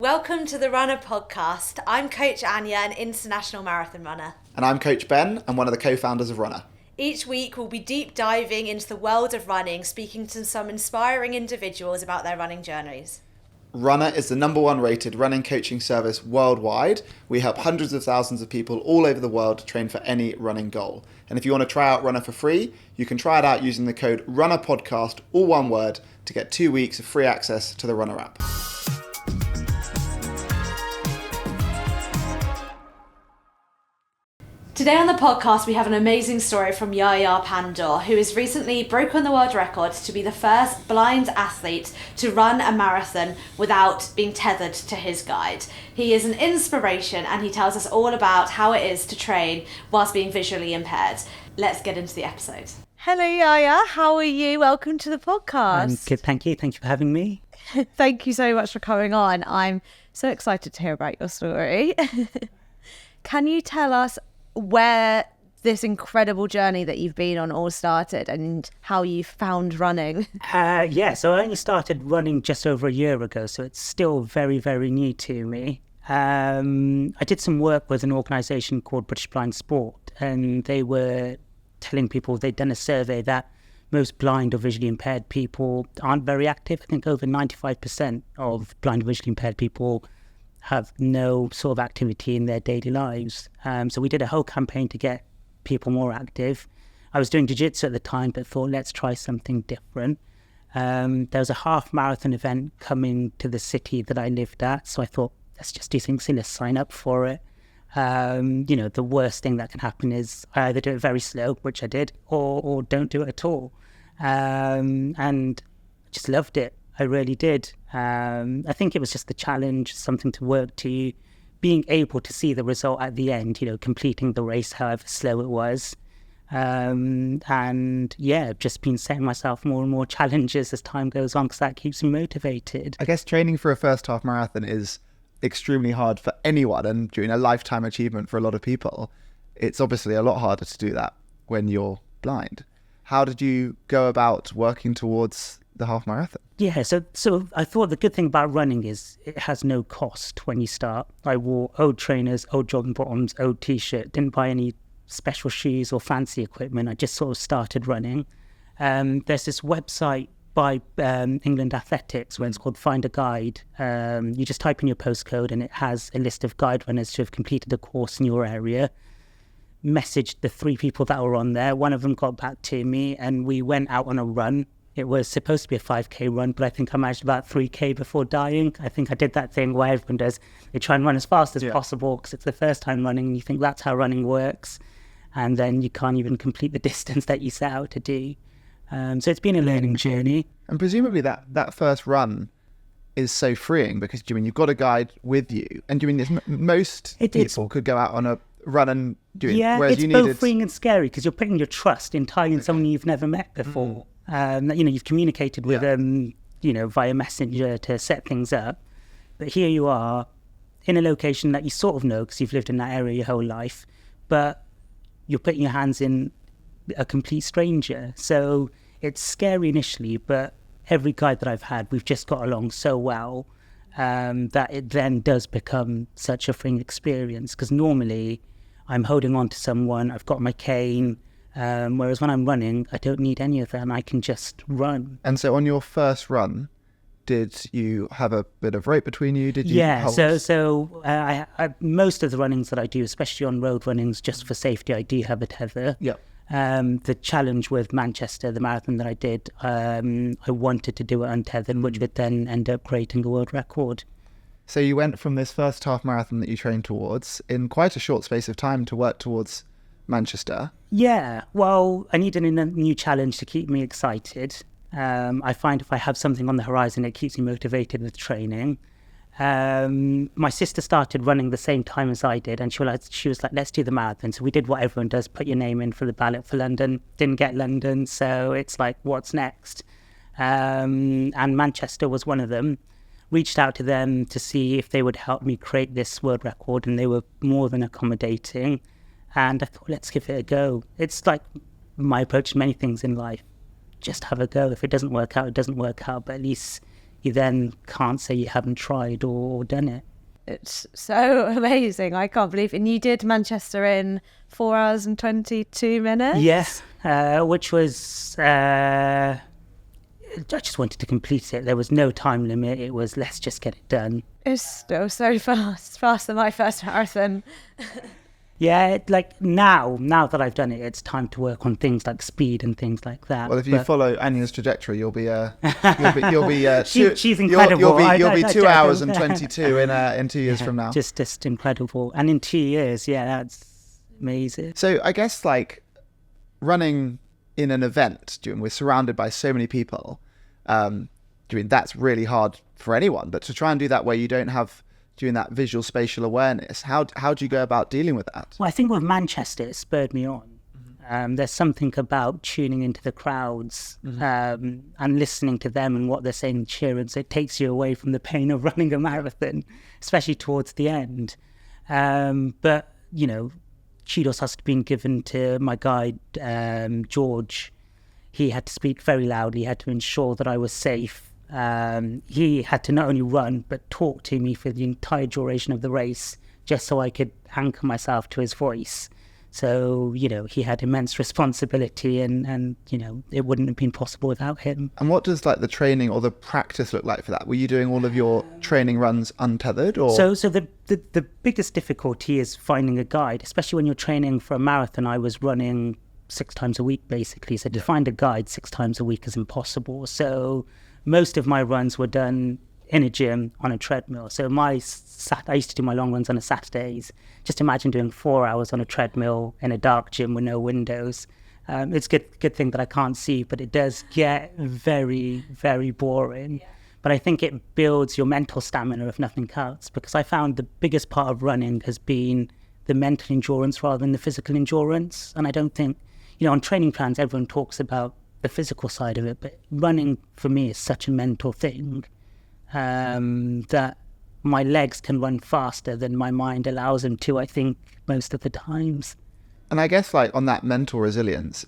Welcome to the Runna Podcast. I'm Coach Anya, an international marathon runner. And I'm Coach Ben, and one of the co-founders of Runna. Each week we'll be deep diving into the world of running, speaking to some inspiring individuals about their running journeys. Runna is the #1 rated running coaching service worldwide. We help hundreds of thousands of people all over the world train for any running goal. And if you want to try out Runna for free, you can try it out using the code Runna Podcast, all one word, to get 2 weeks of free access to the Runna app. Today on the podcast, we have an amazing story from Yahya Pandor, who has recently broken the world record to be the first blind athlete to run a marathon without being tethered to his guide. He is an inspiration, and he tells us all about how it is to train whilst being visually impaired. Let's get into the episode. Hello, Yahya. How are you? Welcome to the podcast. I'm good, thank you. Thank you for having me. Thank you so much for coming on. I'm so excited to hear about your story. Can you tell us where this incredible journey that you've been on all started and how you found running? So I only started running just over a year ago, so it's still very, very new to me. I did some work with an organisation called British Blind Sport, and they were telling people they'd done a survey that most blind or visually impaired people aren't very active. I think over 95% of blind or visually impaired people have no sort of activity in their daily lives. So we did a whole campaign to get people more active. I was doing jiu-jitsu at the time, but thought, let's try something different. There was a half marathon event coming to the city that I lived at, so I thought, let's just do something silly, let's sign up for it. The worst thing that can happen is I either do it very slow, which I did, or don't do it at all. And I just loved it. I really did. I think it was just the challenge, something to work to, being able to see the result at the end, completing the race, however slow it was. Just been setting myself more and more challenges as time goes on, because that keeps me motivated. I guess training for a first half marathon is extremely hard for anyone, and during a lifetime achievement for a lot of people. It's obviously a lot harder to do that when you're blind. How did you go about working towards the half marathon? Yeah, so I thought the good thing about running is it has no cost when you start. I wore old trainers, old jogging bottoms, old t-shirt, didn't buy any special shoes or fancy equipment. I just sort of started running. There's this website by England Athletics where it's called Find a Guide. You just type in your postcode and it has a list of guide runners who have completed a course in your area. Messaged the 3 people that were on there. One of them got back to me and we went out on a run. It was supposed to be a 5k run, but I think I managed about 3k before dying. I think I did that thing where everyone does. They try and run as fast as possible because it's the first time running and you think that's how running works. And then you can't even complete the distance that you set out to do. So it's been a learning journey. And presumably that first run is so freeing because you've got a guide with you. And most people could go out on a run and do it. Yeah, whereas it's both freeing and scary because you're putting your trust entirely in someone you've never met before. You've communicated with via messenger to set things up, but here you are in a location that you sort of know because you've lived in that area your whole life, but you're putting your hands in a complete stranger. So it's scary initially, but every guide that I've had, we've just got along so well that it then does become such a freeing experience, because normally I'm holding on to someone, I've got my cane. Whereas when I'm running, I don't need any of that and I can just run. And so on your first run, did you have a bit of rope between you? Did you hold? I most of the runnings that I do, especially on road runnings, just for safety, I do have a tether. Yep. The challenge with Manchester, the marathon that I did, I wanted to do it untethered, which would then end up creating a world record. So you went from this first half marathon that you trained towards in quite a short space of time to work towards Manchester. Yeah, well, I needed a new challenge to keep me excited. I find if I have something on the horizon, it keeps me motivated with training. My sister started running the same time as I did, and she was like, let's do the marathon. So we did what everyone does, put your name in for the ballot for London. Didn't get London, so it's like, what's next? And Manchester was one of them. Reached out to them to see if they would help me create this world record, and they were more than accommodating. And I thought, let's give it a go. It's like my approach to many things in life. Just have a go. If it doesn't work out, it doesn't work out. But at least you then can't say you haven't tried or done it. It's so amazing. I can't believe it. And you did Manchester in 4 hours and 22 minutes? Yes, which was... I just wanted to complete it. There was no time limit. It was, let's just get it done. It's still so fast. Faster than my first marathon. Yeah, like now that I've done it, it's time to work on things like speed and things like that. Well, if you follow Anya's trajectory, you'll be she's incredible. You'll be 2 hours and 22 in 2 years from now. Just incredible. And in 2 years, yeah, that's amazing. So I guess like running in an event, we're surrounded by so many people. That's really hard for anyone, but to try and do that where you don't have doing that visual spatial awareness, how do you go about dealing with that? Well, I think with Manchester, it spurred me on. There's something about tuning into the crowds and listening to them and what they're saying and cheering. So it takes you away from the pain of running a marathon, especially towards the end. But, kudos has been given to my guide, George. He had to speak very loudly. He had to ensure that I was safe. He had to not only run, but talk to me for the entire duration of the race, just so I could anchor myself to his voice. So, he had immense responsibility and it wouldn't have been possible without him. And what does like the training or the practice look like for that? Were you doing all of your training runs untethered or? So the biggest difficulty is finding a guide, especially when you're training for a marathon. I was running 6 times a week, basically. So to find a guide 6 times a week is impossible. So most of my runs were done in a gym on a treadmill. So I used to do my long runs on a Saturdays. Just imagine doing 4 hours on a treadmill in a dark gym with no windows. It's a good thing that I can't see, but it does get very, very boring. Yeah. But I think it builds your mental stamina, if nothing else, because I found the biggest part of running has been the mental endurance rather than the physical endurance. And I don't think, on training plans, everyone talks about the physical side of it, but running for me is such a mental thing that my legs can run faster than my mind allows them to, I think, most of the times. And I guess like on that mental resilience,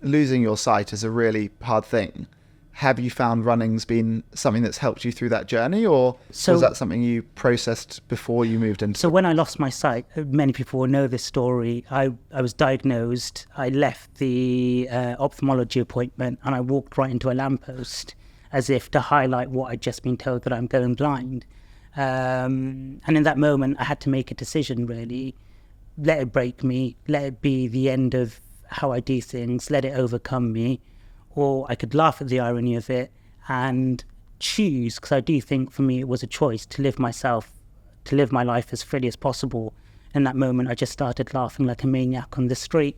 losing your sight is a really hard thing. Have you found running's been something that's helped you through that journey, or was that something you processed before you moved into? So when I lost my sight, many people will know this story. I was diagnosed. I left the ophthalmology appointment and I walked right into a lamppost as if to highlight what I'd just been told, that I'm going blind. And in that moment, I had to make a decision, really. Let it break me. Let it be the end of how I do things. Let it overcome me. Or I could laugh at the irony of it and choose, because I do think for me it was a choice to live my life as freely as possible. In that moment, I just started laughing like a maniac on the street.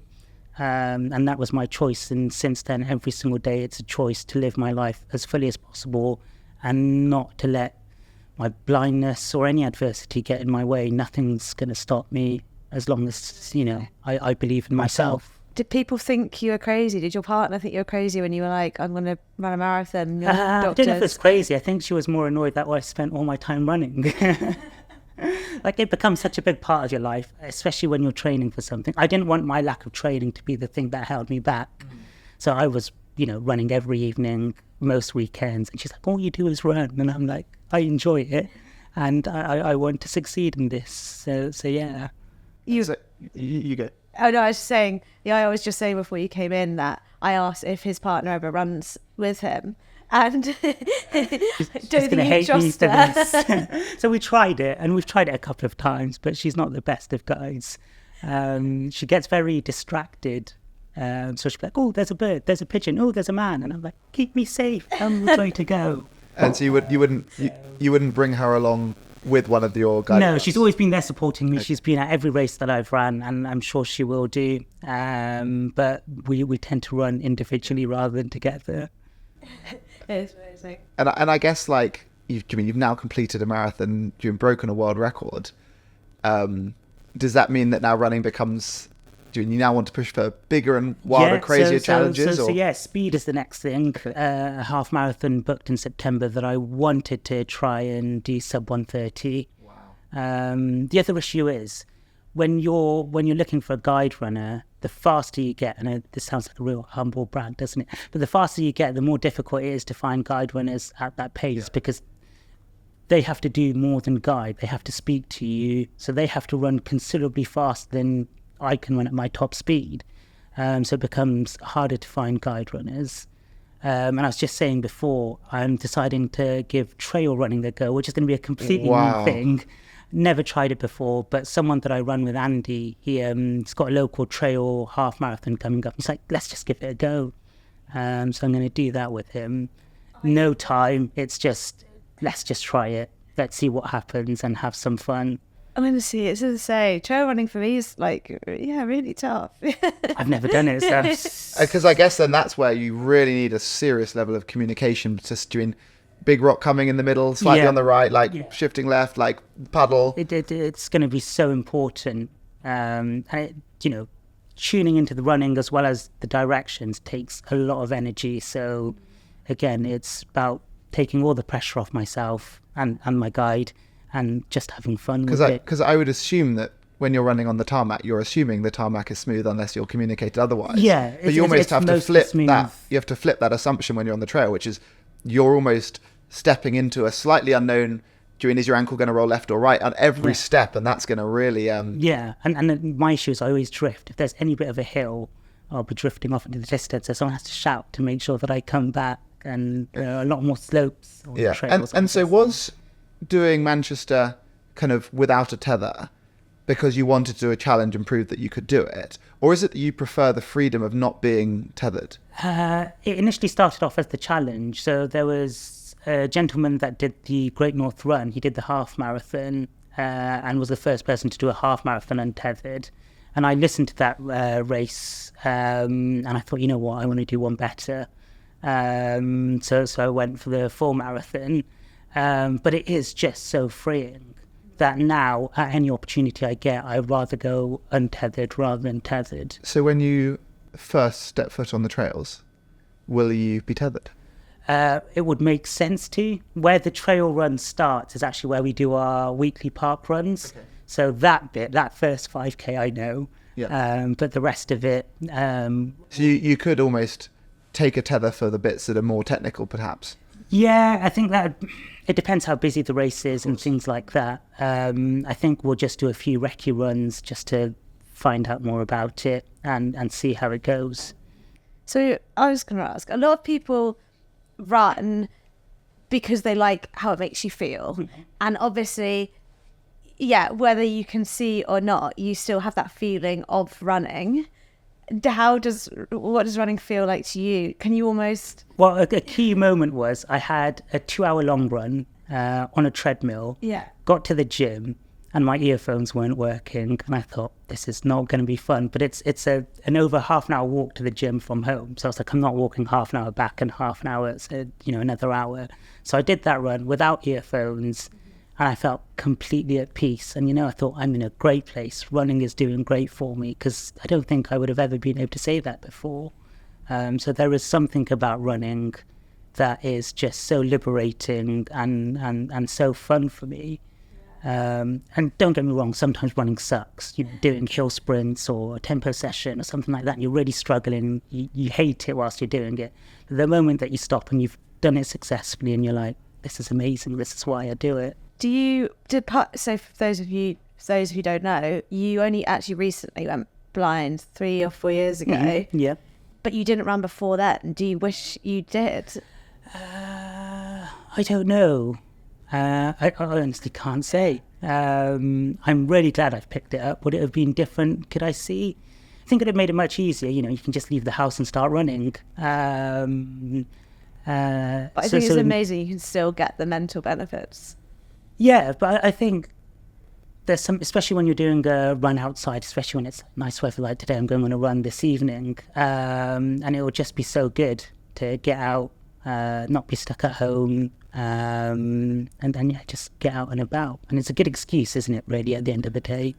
And that was my choice. And since then, every single day, it's a choice to live my life as fully as possible and not to let my blindness or any adversity get in my way. Nothing's going to stop me as long as, I believe in myself. Did people think you were crazy? Did your partner think you were crazy when you were like, I'm going to run a marathon? I don't know if it's crazy. I think she was more annoyed that I spent all my time running. Like, it becomes such a big part of your life, especially when you're training for something. I didn't want my lack of training to be the thing that held me back. So I was, running every evening, most weekends. And she's like, all you do is run. And I'm like, I enjoy it. And I want to succeed in this. So yeah. You go. Oh, no, I was just saying, I was just saying before you came in that I asked if his partner ever runs with him. And don't think you trust her. So we tried it, and we've tried it a couple of times, but she's not the best of guys. She gets very distracted. So she'll be like, oh, there's a bird, there's a pigeon, oh, there's a man. And I'm like, keep me safe, I'm ready to go. And so you wouldn't bring her along with one of your guys? No, she's always been there supporting me. Okay. She's been at every race that I've run, and I'm sure she will do. But we tend to run individually rather than together. It's amazing. And I guess like you've now completed a marathon, you've broken a world record. Does that mean that now running becomes? Do you now want to push for bigger and wilder, crazier challenges? So speed is the next thing. A half marathon booked in September that I wanted to try and do sub 130. Wow. The other issue is when you're looking for a guide runner, the faster you get, and this sounds like a real humble brag, doesn't it? But the faster you get, the more difficult it is to find guide runners at that pace, because they have to do more than guide. They have to speak to you, so they have to run considerably faster than I can run at my top speed. So it becomes harder to find guide runners. And I was just saying before, I'm deciding to give trail running a go, which is going to be a completely new thing. Never tried it before, but someone that I run with, Andy, he's got a local trail half marathon coming up. He's like, let's just give it a go. So I'm going to do that with him. No time. It's just, let's just try it. Let's see what happens and have some fun. I'm going to see it. So to say, trail running for me is really tough. I've never done it, so. Because I guess then that's where you really need a serious level of communication, just doing big rock coming in the middle, slightly on the right, shifting left, paddle. It's going to be so important. And tuning into the running as well as the directions takes a lot of energy. So again, it's about taking all the pressure off myself and my guide and just having fun with it. Because I would assume that when you're running on the tarmac, you're assuming the tarmac is smooth unless you're communicated otherwise. Yeah. But you almost have to flip that. You have to flip that assumption when you're on the trail, which is you're almost stepping into a slightly unknown, is your ankle going to roll left or right at every step, and that's going to really... Yeah, and my issue is I always drift. If there's any bit of a hill, I'll be drifting off into the distance, so someone has to shout to make sure that I come back, and there are a lot more slopes. Yeah, and so was doing Manchester kind of without a tether because you wanted to do a challenge and prove that you could do it? Or is it that you prefer the freedom of not being tethered? It initially started off as the challenge. So there was a gentleman that did the Great North Run. He did the half marathon and was the first person to do a half marathon untethered. And I listened to that race and I thought, you know what, I want to do one better. So I went for the full marathon. But it is just so freeing that now, at any opportunity I get, I'd rather go untethered rather than tethered. So when you first step foot on the trails, will you be tethered? It would make sense to. Where the trail run starts is actually where we do our weekly park runs. Okay. So that bit, that first 5K I know, but the rest of it... So you could almost take a tether for the bits that are more technical, perhaps? Yeah, I think that it depends how busy the race is and things like that. I think we'll just do a few recce runs just to find out more about it and see how it goes. So I was going to ask, a lot of people run because they like how it makes you feel. Mm-hmm. And obviously, whether you can see or not, you still have that feeling of running. What does running feel like to you? Can you almost... Well, a key moment was I had a 2-hour long run on a treadmill, got to the gym and my earphones weren't working and I thought, this is not going to be fun. But it's an over half an hour walk to the gym from home. So I was like, I'm not walking half an hour back and half an hour, another hour. So I did that run without earphones and I felt completely at peace. And, I thought I'm in a great place. Running is doing great for me because I don't think I would have ever been able to say that before. So there is something about running that is just so liberating and so fun for me. And don't get me wrong, sometimes running sucks. Doing hill sprints or a tempo session or something like that, you're really struggling. You hate it whilst you're doing it. But the moment that you stop and you've done it successfully and you're like, this is amazing, this is why I do it. So for those of you who don't know, you only actually recently went blind 3 or 4 years ago. Mm-hmm. Yeah. But you didn't run before that. Do you wish you did? I don't know. I honestly can't say. I'm really glad I've picked it up. Would it have been different? Could I see? I think it would have made it much easier. You can just leave the house and start running. But I think it's amazing you can still get the mental benefits. Yeah, but I think there's some, especially when you're doing a run outside, especially when it's nice weather like today, I'm going on a run this evening, and it will just be so good to get out, not be stuck at home, and then just get out and about. And it's a good excuse, isn't it, really, at the end of the day?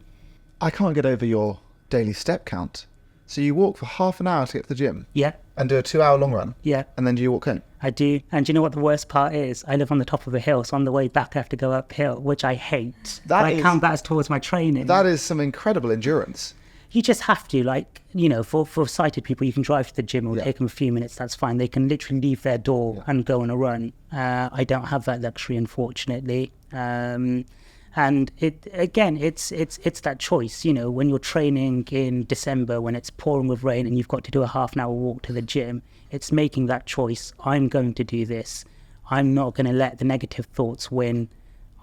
I can't get over your daily step count. So you walk for half an hour to get to the gym? Yeah. And do a 2-hour long run? Yeah. And then do you walk home? I do. And do you know what the worst part is? I live on the top of a hill, so on the way back I have to go uphill, which I hate. I count that as towards my training. That is some incredible endurance. you just have to, like, for sighted people, you can drive to the gym, it'll take them a few minutes, that's fine. They can literally leave their door and go on a run. I don't have that luxury, unfortunately. And it's that choice, when you're training in December, when it's pouring with rain and you've got to do a half an hour walk to the gym, it's making that choice. I'm going to do this. I'm not going to let the negative thoughts win.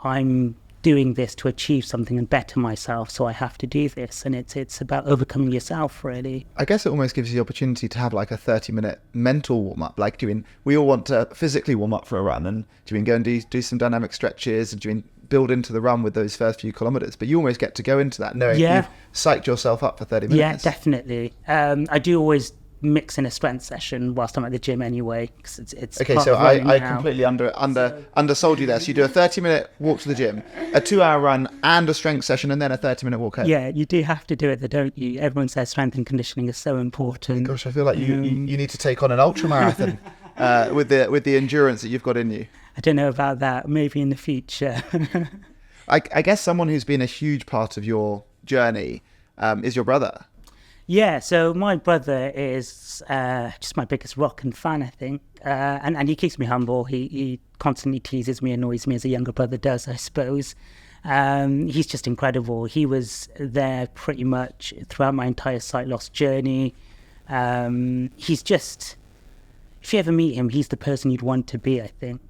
I'm doing this to achieve something and better myself, so I have to do this. And it's about overcoming yourself, really. I guess it almost gives you the opportunity to have like a 30-minute mental warm-up. Like, we all want to physically warm up for a run, and go and do some dynamic stretches, and build into the run with those first few kilometres. But you almost get to go into that knowing you've psyched yourself up for 30 minutes. Yeah, definitely. I do always mix in a strength session whilst I'm at the gym anyway, because it's okay. Part So of I now. completely undersold you there. So you do a 30-minute walk to the gym, a 2-hour run, and a strength session, and then a 30-minute walk home. Yeah, you do have to do it, though, don't you? Everyone says strength and conditioning is so important. Gosh, I feel like you need to take on an ultra marathon with the endurance that you've got in you. I don't know about that. Maybe in the future. I guess someone who's been a huge part of your journey is your brother. Yeah, so my brother is just my biggest rock and fan, I think. And he keeps me humble. He constantly teases me, annoys me, as a younger brother does, I suppose. He's just incredible. He was there pretty much throughout my entire sight loss journey. He's just, if you ever meet him, he's the person you'd want to be, I think.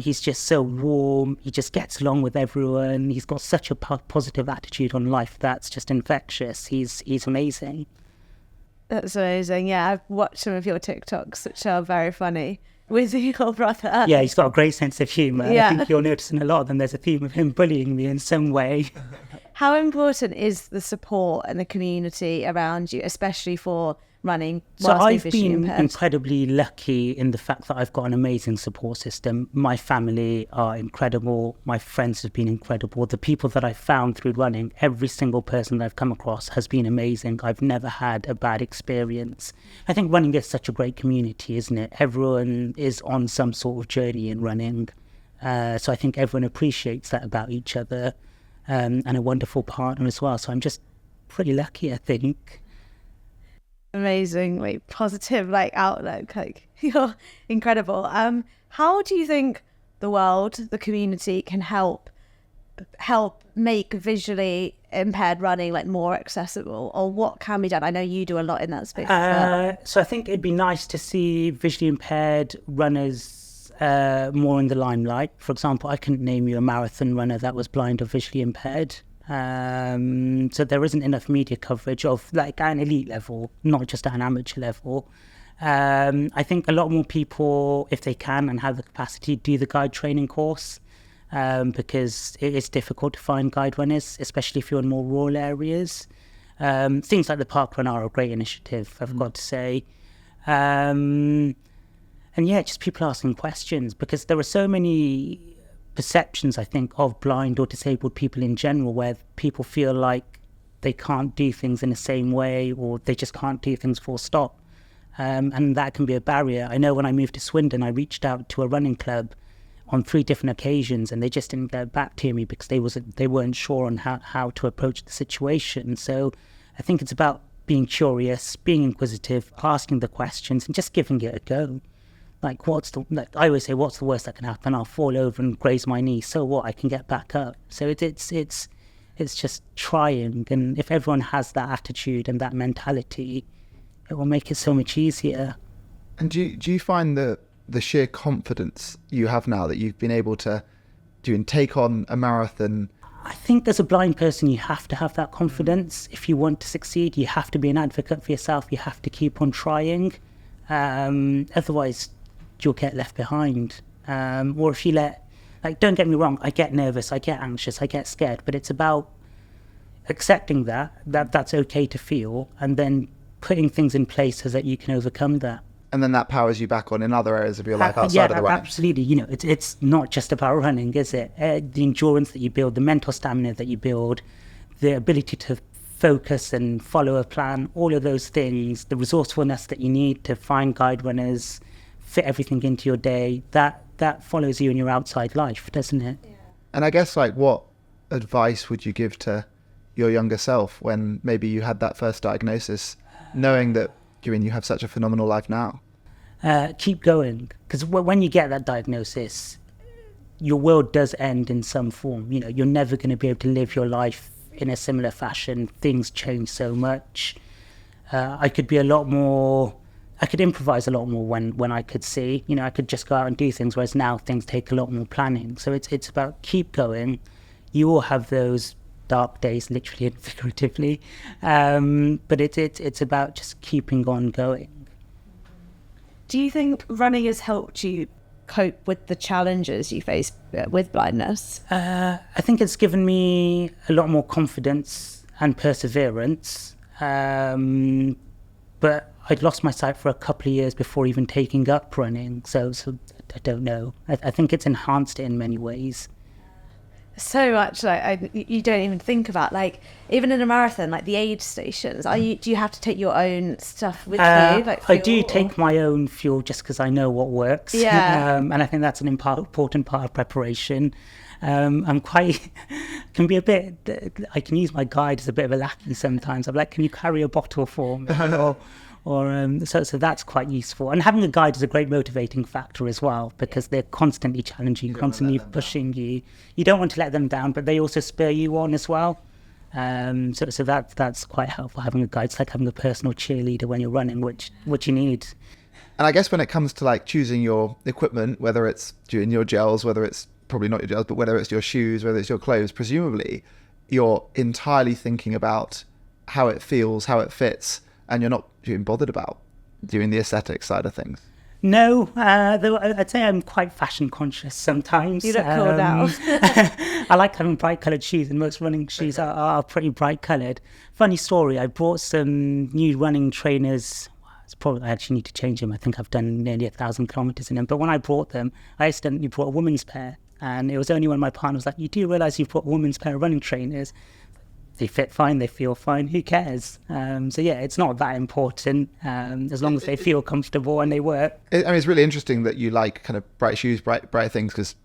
He's just so warm. He just gets along with everyone. He's got such a positive attitude on life that's just infectious. He's amazing. That's amazing. Yeah, I've watched some of your TikToks, which are very funny, with your brother. Yeah, he's got a great sense of humour. Yeah. I think you're noticing a lot of them. There's a theme of him bullying me in some way. How important is the support and the community around you, especially for running So whilst being I've visually been impaired? incredibly lucky in the fact that I've got an amazing support system. My family are incredible. My friends have been incredible. The people that I've found through running, every single person that I've come across has been amazing. I've never had a bad experience. I think running is such a great community, isn't it? Everyone is on some sort of journey in running. So I think everyone appreciates that about each other, and a wonderful partner as well. So I'm just pretty lucky, I think. Amazing, positive outlook. You're incredible. How do you think the world, the community, can help make visually impaired running more accessible, or what can be done? I know you do a lot in that space. So I think it'd be nice to see visually impaired runners more in the limelight. For example, I couldn't name you a marathon runner that was blind or visually impaired. So there isn't enough media coverage of at an elite level, not just at an amateur level. I think a lot more people, if they can and have the capacity, do the guide training course, because it is difficult to find guide runners, especially if you're in more rural areas. Things like the Park Run are a great initiative, I've got to say. And yeah, just people asking questions, because there are so many perceptions, I think, of blind or disabled people in general, where people feel like they can't do things in the same way, or they just can't do things full stop. And that can be a barrier. I know when I moved to Swindon, I reached out to a running club on 3 different occasions, and they just didn't get back to me because they weren't sure on how to approach the situation. So I think it's about being curious, being inquisitive, asking the questions, and just giving it a go. I always say, what's the worst that can happen? I'll fall over and graze my knee. So what? I can get back up. So it's just trying. And if everyone has that attitude and that mentality, it will make it so much easier. And do you find the sheer confidence you have now that you've been able to take on a marathon? I think as a blind person, you have to have that confidence. If you want to succeed, you have to be an advocate for yourself. You have to keep on trying. Otherwise, you'll get left behind. Or if you don't get me wrong, I get nervous, I get anxious, I get scared, but it's about accepting that's okay to feel, and then putting things in place so that you can overcome that. And then that powers you back on in other areas of your life outside of the running. Absolutely. It's not just about running, is it? The endurance that you build, the mental stamina that you build, the ability to focus and follow a plan, all of those things, the resourcefulness that you need to find guide runners, fit everything into your day, that follows you in your outside life, doesn't it? Yeah. And I guess what advice would you give to your younger self when maybe you had that first diagnosis, knowing that you have such a phenomenal life now? Keep going, because when you get that diagnosis, your world does end in some form. You're never going to be able to live your life in a similar fashion. Things change so much. I could improvise a lot more when I could see. I could just go out and do things, whereas now things take a lot more planning. So it's about keep going. You all have those dark days, literally and figuratively, but it's about just keeping on going. Do you think running has helped you cope with the challenges you face with blindness? I think it's given me a lot more confidence and perseverance, but I'd lost my sight for a couple of years before even taking up running, so I don't know. I think it's enhanced it in many ways. So much, you don't even think about, even in a marathon, the aid stations. Do you have to take your own stuff with you? I do take my own fuel just because I know what works. Yeah. And I think that's an important part of preparation. I'm can be a bit, I can use my guide as a bit of a lackey sometimes. I'm like, can you carry a bottle for me? So that's quite useful. And having a guide is a great motivating factor as well, because they're constantly challenging, constantly pushing you. You don't want to let them down, but they also spur you on as well. So that's quite helpful, having a guide. It's like having a personal cheerleader when you're running, which you need. And I guess when it comes to choosing your equipment, whether it's doing your gels, whether it's probably not your gels, but whether it's your shoes, whether it's your clothes, presumably you're entirely thinking about how it feels, how it fits, and you're not being bothered about doing the aesthetic side of things. No, though I'd say I'm quite fashion conscious sometimes. You look cool now. I like having bright coloured shoes, and most running shoes are pretty bright coloured. Funny story, I brought some new running trainers. I actually need to change them. I think I've done nearly 1,000 kilometres in them. But when I brought them, I accidentally brought a woman's pair. And it was only when my partner was like, you do realise you've brought a woman's pair of running trainers? They fit fine, they feel fine, who cares? So yeah, it's not that important, as long as they feel comfortable and they work. It's really interesting that you like kind of bright shoes, bright things, because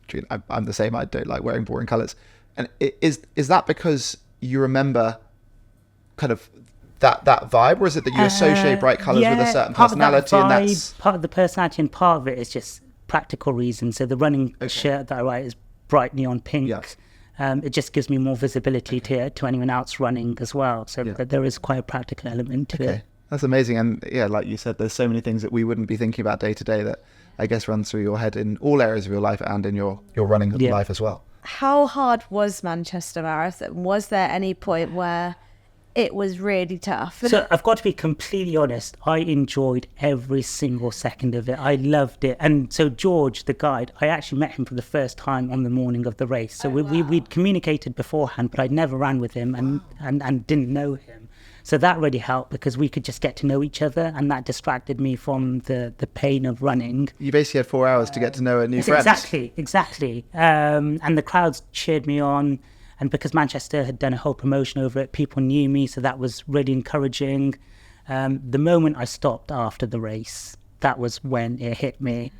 I'm the same. I don't like wearing boring colours. And is that because you remember kind of that vibe, or is it that you associate bright colours with a certain personality? And that's part of the personality, and part of it is just practical reasons. So the running shirt that I write is bright neon pink. Yes. It just gives me more visibility to anyone else running as well. So there is quite a practical element to it. That's amazing. And yeah, like you said, there's so many things that we wouldn't be thinking about day to day that I guess runs through your head in all areas of your life and in your running life as well. How hard was Manchester Marathon? Was there any point where it was really tough? So I've got to be completely honest, I enjoyed every single second of it. I loved it. And so George, the guide, I actually met him for the first time on the morning of the race. So we'd communicated beforehand, but I'd never ran with him and didn't know him. So that really helped, because we could just get to know each other, and that distracted me from the pain of running. You basically had 4 hours to get to know a new friend. Exactly. And the crowds cheered me on. And because Manchester had done a whole promotion over it, people knew me, so that was really encouraging. The moment I stopped after the race, that was when it hit me,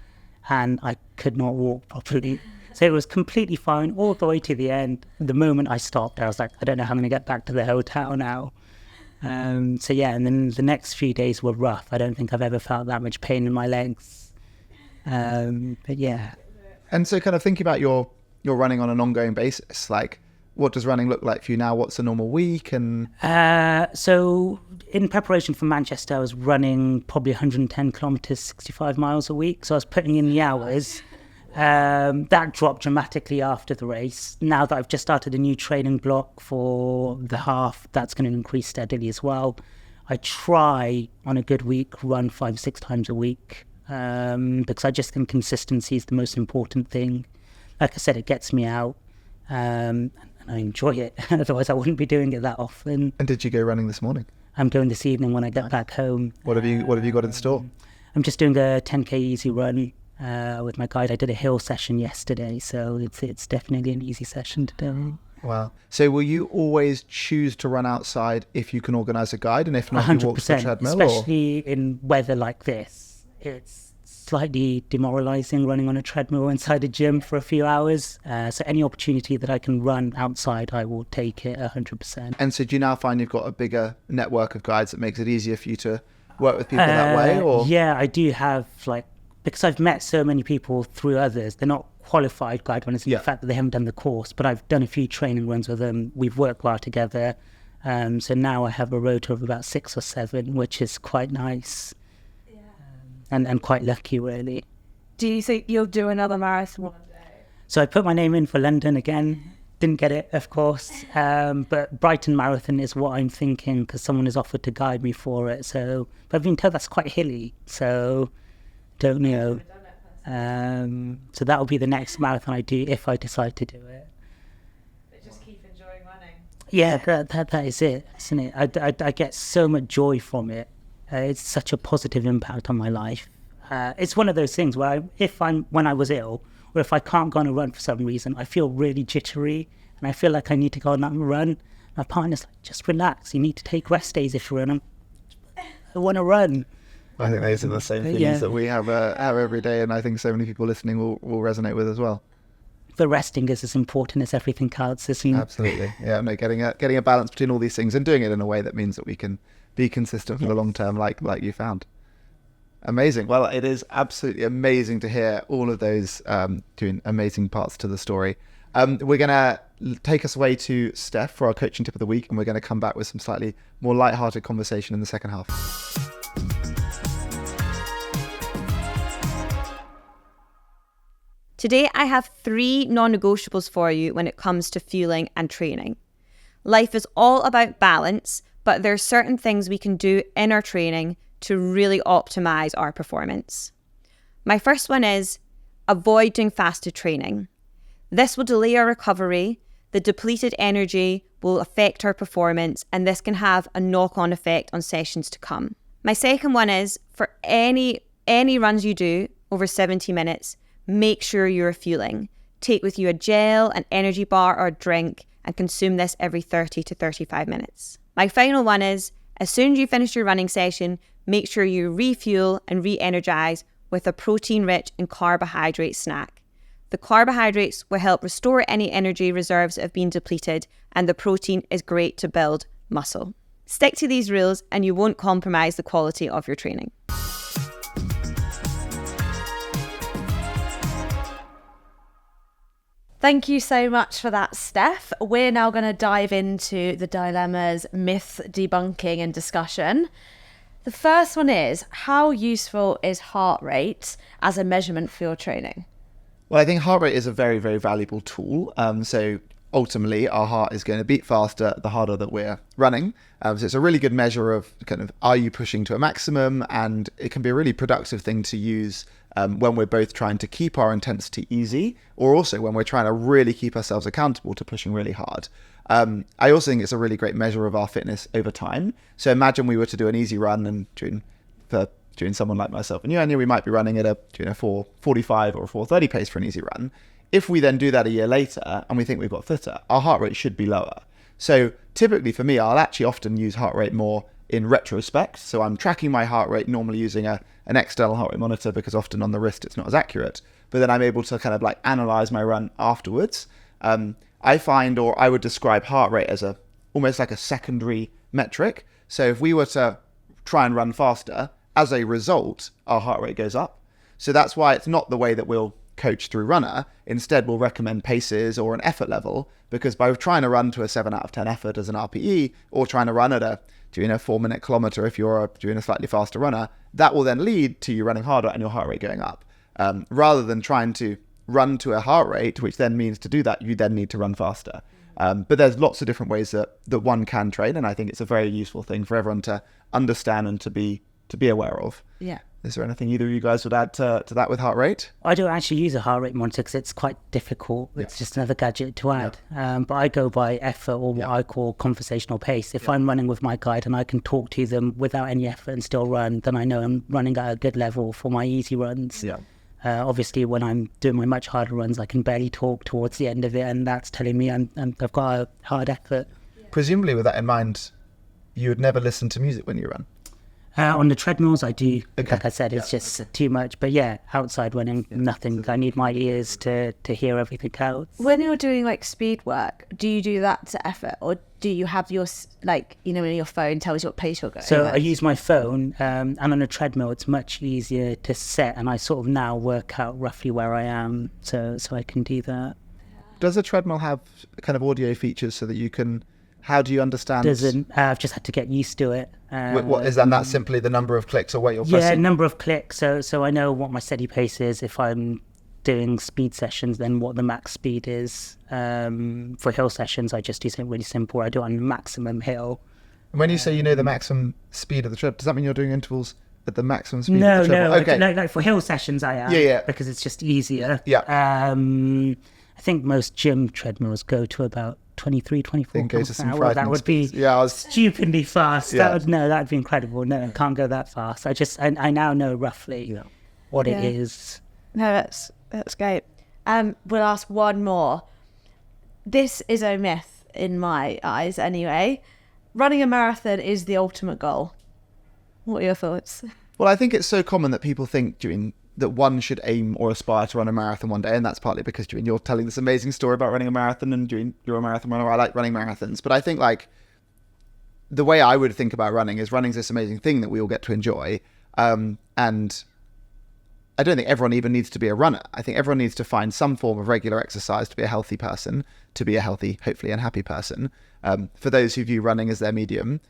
and I could not walk properly. So it was completely fine all the way to the end. The moment I stopped, I was like, I don't know how I'm going to get back to the hotel now. And then the next few days were rough. I don't think I've ever felt that much pain in my legs. But yeah. And so kind of thinking about your running on an ongoing basis, what does running look like for you now? What's a normal week? And so in preparation for Manchester, I was running probably 110 kilometres, 65 miles a week. So I was putting in the hours. That dropped dramatically after the race. Now that I've just started a new training block for the half, that's going to increase steadily as well. I try on a good week run 5-6 times a week, because I just think consistency is the most important thing. Like I said, it gets me out. And I enjoy it. Otherwise, I wouldn't be doing it that often. And did you go running this morning? I'm going this evening when I get back home. What have you got in store? I'm just doing a 10k easy run with my guide. I did a hill session yesterday, so it's definitely an easy session to do. Wow. So will you always choose to run outside if you can organise a guide, and if not, 100%, you walk the treadmill? Especially in weather like this. It's slightly demoralizing running on a treadmill inside a gym for a few hours. So any opportunity that I can run outside, I will take it 100%. And so do you now find you've got a bigger network of guides that makes it easier for you to work with people that way? Or Yeah, I do have, because I've met so many people through others, they're not qualified guide runners in the fact that they haven't done the course, but I've done a few training runs with them. We've worked well together. So now I have a rota of about 6 or 7, which is quite nice. And quite lucky, really. Do you think you'll do another marathon one day? So I put my name in for London again. Didn't get it, of course. But Brighton Marathon is what I'm thinking, because someone has offered to guide me for it. So, but I've been told that's quite hilly, so don't know. So that'll be the next marathon I do if I decide to do it. But just keep enjoying running. Yeah, that is it, isn't it? I get so much joy from it. It's such a positive impact on my life. It's one of those things where when I was ill, or if I can't go on a run for some reason, I feel really jittery and I feel like I need to go on that run. My partner's like, just relax. You need to take rest days if you're in. I want to run. I think those are the same feelings that we have every day, and I think so many people listening will resonate with as well. The resting is as important as everything else, isn't it? Absolutely. Yeah, no, getting a balance between all these things and doing it in a way that means that we can be consistent for the long term, like you found. Amazing. Well, it is absolutely amazing to hear all of those doing amazing parts to the story. We're going to take us away to Steph for our coaching tip of the week, and we're going to come back with some slightly more lighthearted conversation in the second half. Today, I have 3 non-negotiables for you when it comes to fueling and training. Life is all about balance, but there are certain things we can do in our training to really optimize our performance. My first one is avoid doing fasted training. This will delay our recovery, the depleted energy will affect our performance, and this can have a knock-on effect on sessions to come. My second one is for any runs you do over 70 minutes, make sure you're fueling. Take with you a gel, an energy bar or a drink, and consume this every 30 to 35 minutes. My final one is, as soon as you finish your running session, make sure you refuel and re-energize with a protein-rich and carbohydrate snack. The carbohydrates will help restore any energy reserves that have been depleted, and the protein is great to build muscle. Stick to these rules and you won't compromise the quality of your training. Thank you so much for that, Steph. We're now going to dive into the dilemmas, myth debunking and discussion. The first one is, how useful is heart rate as a measurement for your training? Well, I think heart rate is a very, very valuable tool. So ultimately, our heart is going to beat faster the harder that we're running. So it's a really good measure of kind of, are you pushing to a maximum? And it can be a really productive thing to use when we're both trying to keep our intensity easy, or also when we're trying to really keep ourselves accountable to pushing really hard. I also think it's a really great measure of our fitness over time. So imagine we were to do an easy run, and during someone like myself and you, Anya, we might be running at a 4:45 or a 4:30 pace for an easy run. If we then do that a year later and we think we've got fitter, our heart rate should be lower. So typically for me, I'll actually often use heart rate more in retrospect. So I'm tracking my heart rate, normally using an external heart rate monitor, because often on the wrist it's not as accurate. But then I'm able to kind of like analyze my run afterwards. I find, or I would describe heart rate as almost like a secondary metric. So if we were to try and run faster, as a result, our heart rate goes up. So that's why it's not the way that we'll coach through Runner. Instead, we'll recommend paces or an effort level, because by trying to run to a 7 out of 10 effort as an RPE, or trying to run at doing a 4-minute kilometer if you're doing a slightly faster runner, that will then lead to you running harder and your heart rate going up. Rather than trying to run to a heart rate, which then means to do that, you then need to run faster. But there's lots of different ways that one can train, and I think it's a very useful thing for everyone to understand and to be aware of. Yeah. Is there anything either of you guys would add to that with heart rate? I don't actually use a heart rate monitor because it's quite difficult. It's just another gadget to add. But I go by effort, or what I call conversational pace. If I'm running with my guide and I can talk to them without any effort and still run, then I know I'm running at a good level for my easy runs. Yeah. Obviously, when I'm doing my much harder runs, I can barely talk towards the end of it, and that's telling me I've got a hard effort. Presumably with that in mind, you would never listen to music when you run. On the treadmills, I do. Okay. Like I said, it's just too much. But yeah, outside running, nothing. I need my ears to hear everything out. When you're doing like speed work, do you do that to effort, or do you have your like, you know, when your phone tells you what pace you're going? So I use my phone, and on a treadmill, it's much easier to set, and I sort of now work out roughly where I am, so I can do that. Does a treadmill have kind of audio features so that you can? How do you understand? I've just had to get used to it. What is that simply the number of clicks or what you're pressing? Yeah, number of clicks. So I know what my steady pace is. If I'm doing speed sessions, then what the max speed is. For hill sessions, I just do something really simple. I do it on maximum hill. And when you say you know the maximum speed of the tread, does that mean you're doing intervals at the maximum speed No, of the treadmill? Okay. Like for hill sessions, I am. Yeah. Because it's just easier. Yeah. I think most gym treadmills go to about 23, 24 Then go to miles some an hour. frightening That would be speeds. Yeah, stupidly fast. Yeah. That'd be incredible. No, I can't go that fast. I now know roughly what it is. No, that's great. We'll ask one more. This is a myth in my eyes, anyway. Running a marathon is the ultimate goal. What are your thoughts? Well, I think it's so common that people think that one should aim or aspire to run a marathon one day, and that's partly because you're telling this amazing story about running a marathon, and you're a marathon runner. I like running marathons, but I think like the way I would think about running is running's this amazing thing that we all get to enjoy, and I don't think everyone even needs to be a runner. I think everyone needs to find some form of regular exercise to be a healthy person, to be a healthy, hopefully, and happy person. For those who view running as their medium,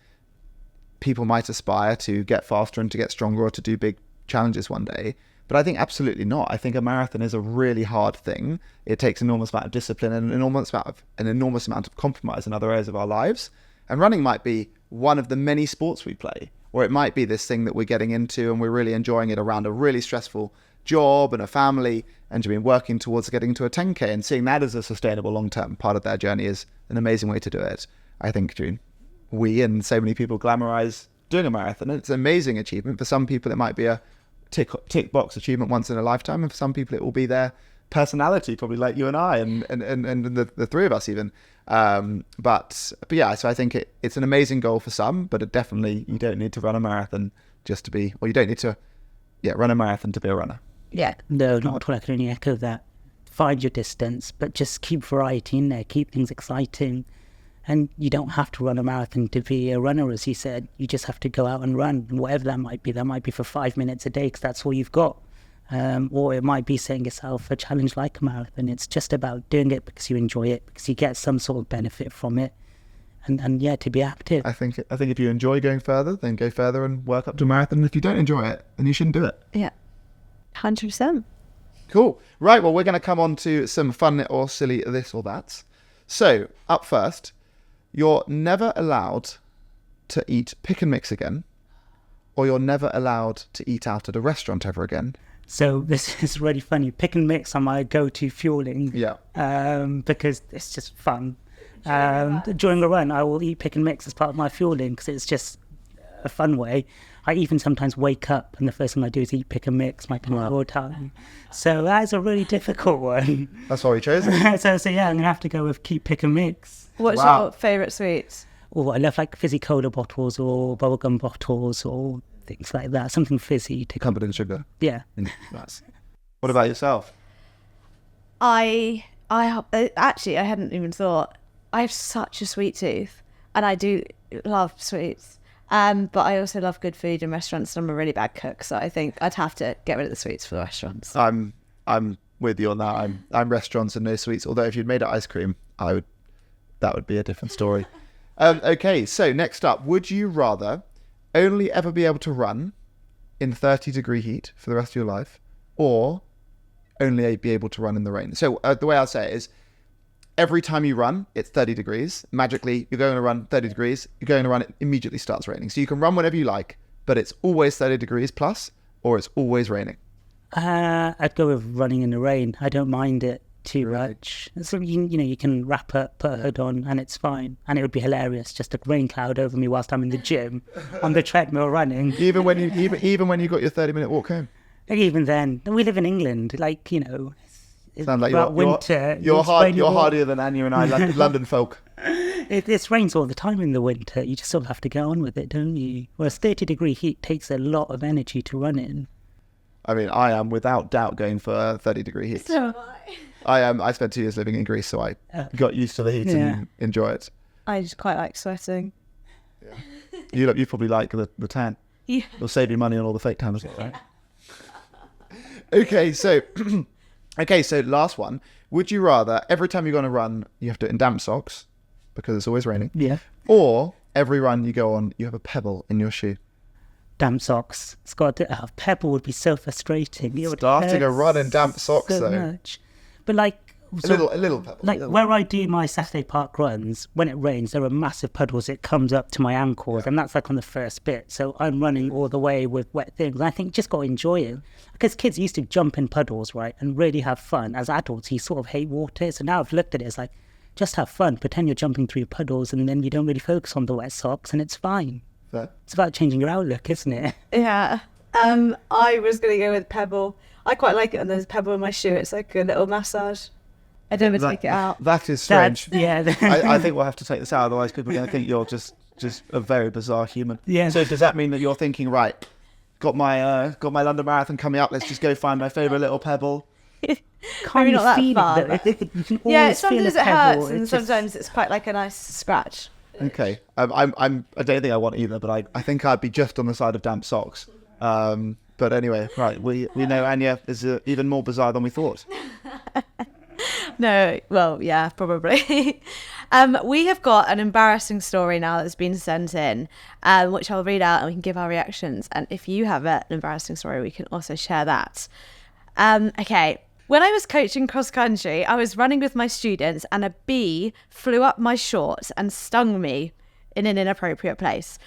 people might aspire to get faster and to get stronger or to do big challenges one day. But I think absolutely not. I think a marathon is a really hard thing. It takes an enormous amount of discipline and an enormous amount of compromise in other areas of our lives. And running might be one of the many sports we play, or it might be this thing that we're getting into and we're really enjoying it around a really stressful job and a family, and you've been working towards getting to a 10K and seeing that as a sustainable long-term part of their journey is an amazing way to do it. I think we and so many people glamorize doing a marathon. It's an amazing achievement. For some people, it might be a tick box achievement once in a lifetime, and for some people it will be their personality, probably like you and I and the three of us even. But yeah, so I think it's an amazing goal for some, but definitely you don't need to run a marathon just to be, or you don't need to run a marathon to be a runner. Yeah, no, not at all. I can only echo that. Find your distance, but just keep variety in there, keep things exciting. And you don't have to run a marathon to be a runner, as you said. You just have to go out and run, and whatever that might be. That might be for 5 minutes a day, because that's all you've got. Or it might be setting yourself a challenge like a marathon. It's just about doing it because you enjoy it, because you get some sort of benefit from it. And yeah, to be active. I think if you enjoy going further, then go further and work up to a marathon. And if you don't enjoy it, then you shouldn't do it. Yeah, 100%. Cool. Right, well, we're going to come on to some fun or silly this or that. So, up first, you're never allowed to eat pick and mix again, or you're never allowed to eat out at a restaurant ever again. So this is really funny. Pick and mix are my go-to fueling. Yeah. Because it's just fun. During a run, I will eat pick and mix as part of my fueling because it's just a fun way. I even sometimes wake up and the first thing I do is eat pick and mix my all time. So that's a really difficult one. That's why we chose it. so yeah, I'm gonna have to go with keep pick and mix. What's your favourite sweets? Oh, I love like fizzy cola bottles or bubblegum bottles or things like that. Something fizzy to Covered in sugar. Yeah. Nice. What about yourself? I actually, I hadn't even thought. I have such a sweet tooth, and I do love sweets. But I also love good food in restaurants, and I'm a really bad cook, so I think I'd have to get rid of the sweets for the restaurants. I'm with you on that. I'm restaurants and no sweets. Although if you'd made it ice cream, that would be a different story. Okay, so next up, would you rather only ever be able to run in 30-degree heat for the rest of your life, or only be able to run in the rain? So the way I'll say it is, every time you run, it's 30 degrees. Magically, you're going to run 30 degrees. You're going to run, it immediately starts raining. So you can run whenever you like, but it's always 30 degrees plus, or it's always raining. I'd go with running in the rain. I don't mind it too much. So you can wrap up, put a hood on, and it's fine. And it would be hilarious, just a rain cloud over me whilst I'm in the gym on the treadmill running. Even when you got your 30-minute walk home. Even then, we live in England. Sound like winter. You're hardier than Anya and I, London folk. It rains all the time in the winter. You just sort of have to get on with it, don't you? Whereas 30-degree heat takes a lot of energy to run in. I mean, I am without doubt going for 30-degree heat. So am I. I spent 2 years living in Greece, so I got used to the heat and enjoy it. I just quite like sweating. Yeah. You probably like the tan. Yeah. It'll save you money on all the fake tan as well, right? Okay, so last one. Would you rather every time you go on a run you have to do it in damp socks because it's always raining? Yeah. Or every run you go on you have a pebble in your shoe? Damp socks. It's got to, pebble would be so frustrating. It would Starting a hurt run in damp socks so though. much. But like A little pebble. Like where I do my Saturday Park runs, when it rains, there are massive puddles. It comes up to my ankles, and that's like on the first bit. So I'm running all the way with wet things. I think just got to enjoy it. Because kids used to jump in puddles, right, and really have fun. As adults, you sort of hate water. So now I've looked at it, it's like, just have fun. Pretend you're jumping through puddles, and then you don't really focus on the wet socks, and it's fine. Fair. It's about changing your outlook, isn't it? Yeah. I was going to go with pebble. I quite like it when there's pebble in my shoe. It's like a little massage. I don't ever take it out. That is strange. Yeah. I think we'll have to take this out, otherwise people are going to think you're just a very bizarre human. Yeah. So does that mean that you're thinking, right, got my London Marathon coming up, let's just go find my favourite little pebble? Can't you not that feel far, it, though? You can Yeah, always feel sometimes a it pebble. hurts and sometimes it's quite like a nice scratch. Okay. I don't think I want either, but I think I'd be just on the side of damp socks. But anyway, right, we know Anya is even more bizarre than we thought. No, well, yeah, probably. We have got an embarrassing story now that's been sent in, which I'll read out and we can give our reactions. And if you have an embarrassing story, we can also share that. Okay. When I was coaching cross country, I was running with my students and a bee flew up my shorts and stung me in an inappropriate place.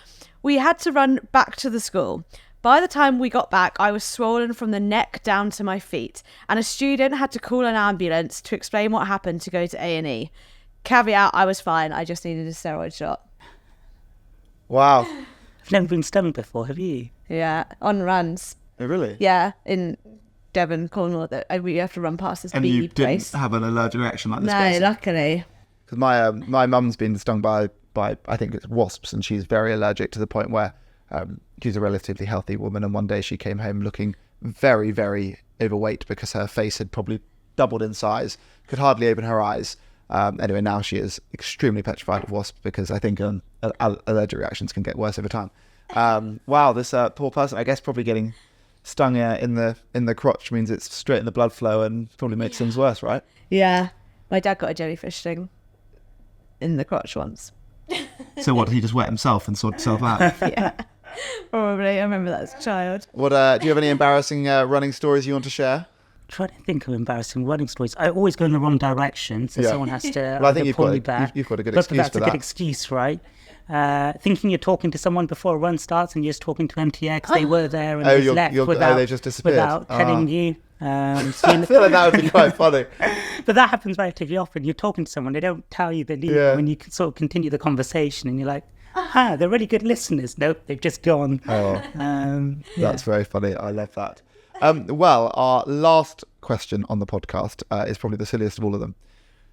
We had to run back to the school. By the time we got back, I was swollen from the neck down to my feet, and a student had to call an ambulance to explain what happened to go to A&E. Caveat, I was fine. I just needed a steroid shot. Wow. I've never been stung before, have you? Yeah, on runs. Oh, really? Yeah, in Devon, Cornwall, we have to run past this And bee you place. didn't have an allergic reaction like this No, person? luckily. Because my mum's been stung by I think it's wasps, and she's very allergic to the point where she's a relatively healthy woman, and one day she came home looking very, very overweight because her face had probably doubled in size, could hardly open her eyes. Anyway, now she is extremely petrified of wasps because I think allergic reactions can get worse over time. Wow, this poor person, I guess probably getting stung in the crotch means it's straight in the blood flow and probably makes things worse, right? Yeah. My dad got a jellyfish sting in the crotch once. So what, did he just wet himself and sort himself out? Yeah. Probably. I remember that as a child. What do you have any embarrassing running stories you want to share? Trying to think of embarrassing running stories. I always go in the wrong direction, so Yeah. someone has to Well, I think pull me back. you've got a good But excuse that's for a that. good excuse, right? Thinking you're talking to someone before a run starts and you're just talking to them because they were there and Oh, just left without, they just disappeared. without telling you. So I feel like that would be quite funny. but that happens relatively often. You're talking to someone, they don't tell you they're leaving when you can sort of continue the conversation and you're like, they're really good listeners. Nope, they've just gone. Oh, that's very funny. I love that. Well, our last question on the podcast is probably the silliest of all of them.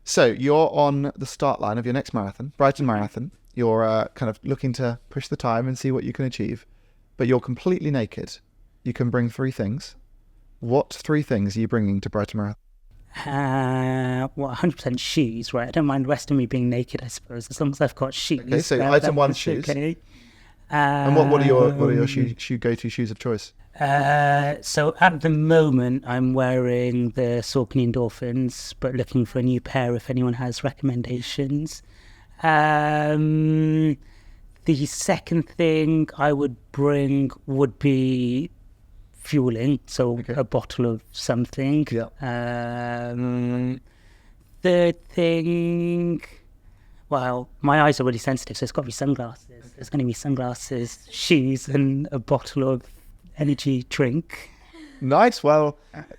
So you're on the start line of your next marathon, Brighton Marathon. You're kind of looking to push the time and see what you can achieve, but you're completely naked. You can bring 3 things. What 3 things are you bringing to Brighton Marathon? 100% shoes, right? I don't mind the rest of me being naked, I suppose, as long as I've got shoes. Okay, so item 1, shoes. Okay. And what are your go-to shoes of choice? So at the moment, I'm wearing the Saucony Endorphins, but looking for a new pair if anyone has recommendations. The second thing I would bring would be fueling, so a bottle of something. Yeah. Third thing, well, my eyes are really sensitive, so it's got to be sunglasses. There's going to be sunglasses, shoes, and a bottle of energy drink. Nice. Well,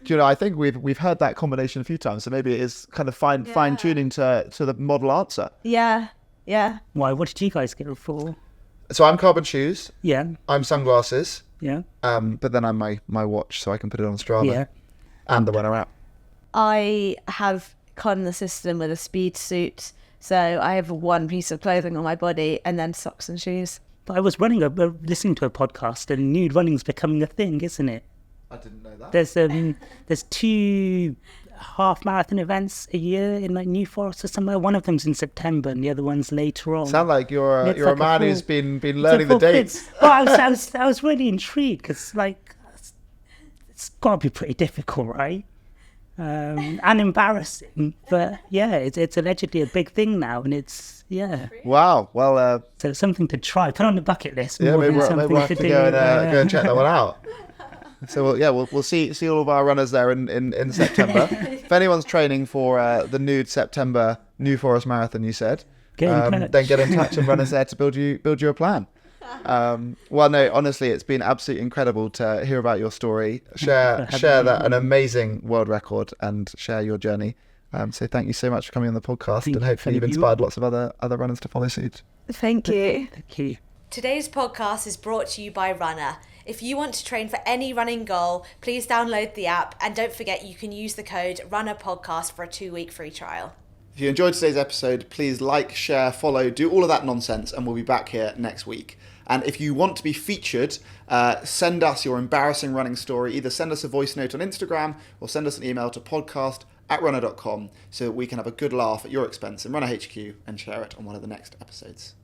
I think we've heard that combination a few times, so maybe it is kind of fine tuning to the model answer. Yeah. Yeah. Why? What did you guys get for? So I'm carbon shoes. Yeah. I'm sunglasses. Yeah. But then I'm my watch, so I can put it on Strava. Yeah. And the Runner app. I have conned the system with a speed suit, So I have one piece of clothing on my body and then socks and shoes. But I was listening to a podcast, and nude running's becoming a thing, isn't it? I didn't know that. There's 2 half marathon events a year in like New Forest or somewhere. One of them's in September, and the other one's later on. Sound like you're a man who's been learning the dates. Well, I was really intrigued because like it's got to be pretty difficult, right? And embarrassing, but yeah, it's allegedly a big thing now, and it's Wow. Well, so it's something to try. Put on the bucket list. yeah, more maybe than we'll have to go and check that one out. So we'll see all of our runners there in September. If anyone's training for the nude September New Forest Marathon, you said, then get in touch and run us there to build you a plan. Well, no, honestly, it's been absolutely incredible to hear about your story, share that an amazing world record, and share your journey. So thank you so much for coming on the podcast, and hopefully you've inspired lots of other runners to follow suit. Thank you. Thank you. Today's podcast is brought to you by Runner. If you want to train for any running goal, please download the app, and don't forget you can use the code Runna Podcast for a 2-week free trial. If you enjoyed today's episode, please like, share, follow, do all of that nonsense, and we'll be back here next week. And if you want to be featured, send us your embarrassing running story. Either send us a voice note on Instagram or send us an email to podcast@runner.com so that we can have a good laugh at your expense in Runner HQ and share it on one of the next episodes.